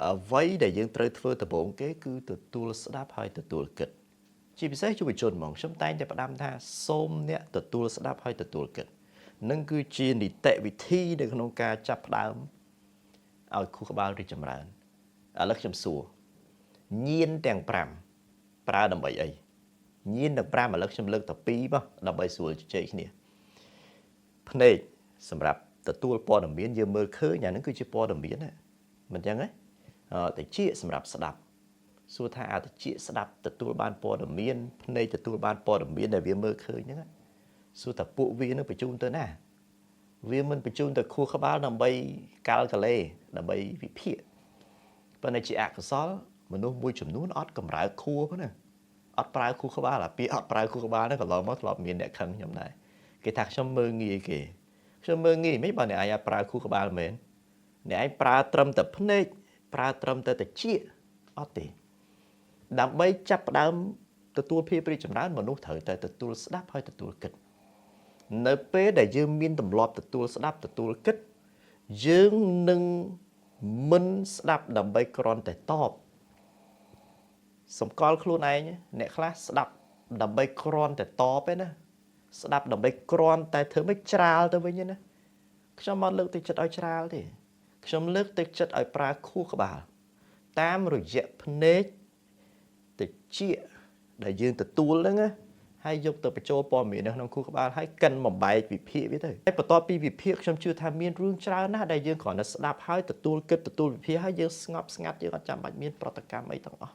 អ្វីដែលយើងត្រូវធ្វើដំបូងគេគឺទទួលស្ដាប់ហើយទទួលគិតជាពិសេសយុវជនហ្មងខ្ញុំតែងតែផ្ដាំថាសូមអ្នកទទួលស្ដាប់ហើយទទួលគិតនឹងគឺជានីតិវិធីនៅក្នុងការចាប់ផ្ដើមឲ្យខួរក្បាលរីកចម្រើនឥឡូវខ្ញុំសួរញៀនទាំង5ប្រើដើម្បីអីញៀនទាំង5ឥឡូវខ្ញុំលើកតែ2មកដើម្បីស្រួលជជែកគ្នាភ្នែកសម្រាប់ទទួលព័ត៌មានយើងមើលឃើញអានឹងគឺជាព័ត៌មានណាមិនអញ្ចឹងទេតិចសម្រាប់ស្ដាប់សួរថាតិចស្ដាប់ទទួលបានព័ត៌មានភ្នែកទទួលបានព័ត៌មានដែលវាមើលឃើញហ្នឹងសួរថាពួកវានឹងបញ្ជូនទៅណាវាមិនបញ្ជូនទៅខួរក្បាលដើម្បីកាល់កាឡេដើម្បីវិភាគប៉ុន្តែជាអកុសលមនុស្សមួយចំនួនអត់កម្រើកខួរហ្នឹងណាអត់ប្រើខួរក្បាលអាពីអត់ប្រើខួរក្បាលហ្នឹងកន្លងមកធ្លាប់មានអ្នកខឹងខ្ញុំដែរគេថាខ្ញុំមើលងាយគេខ្ញុំមើលងាយមិនបើអ្នកឯងប្រើខួរក្បាលមែនអ្នកឯងប្រើត្រឹមតែភ្នែកប្រើត្រឹមតែតិចអត់ទេដើម្បីចាប់ផ្ដើមទទួលភាពរីកចម្រើនមនុស្សត្រូវតែទទួលស្ដាប់ហើយទទួលគិតនៅពេលដែលយើងមានទម្លាប់ទទួលស្ដាប់ទទួលគិតយើងនឹងមិនស្ដាប់ដើម្បីគ្រាន់តែតបសម្គាល់ខ្លួនឯងអ្នកខ្លះស្ដាប់ដើម្បីគ្រាន់តែតបឯណាស្ដាប់ដើម្បីគ្រាន់តែធ្វើមិនច្រាលទៅវិញណាខ្ញុំមកលើកទឹកចិត្តឲ្យច្រាលទេខ្ញុំលើកទឹកចិត្តឲ្យប្រើខួរក្បាលតាមរយៈភ្នែកតិចដែលយើងទទួលហ្នឹងណាហើយយកទៅបញ្ចូលព័ត៌មាននៅក្នុងខួរក្បាលហើយកិនបំបែកវិភាគវាទៅហើយបន្ទាប់ពីវិភាគខ្ញុំជឿថាមានរឿងច្រើនណាស់ដែលយើងគ្រាន់តែស្ដាប់ហើយទទួលគិតទទួលវិភាគហើយយើងស្ងប់ស្ងាត់យើងអត់ចាំបាច់មានប្រតិកម្មអីទាំងអស់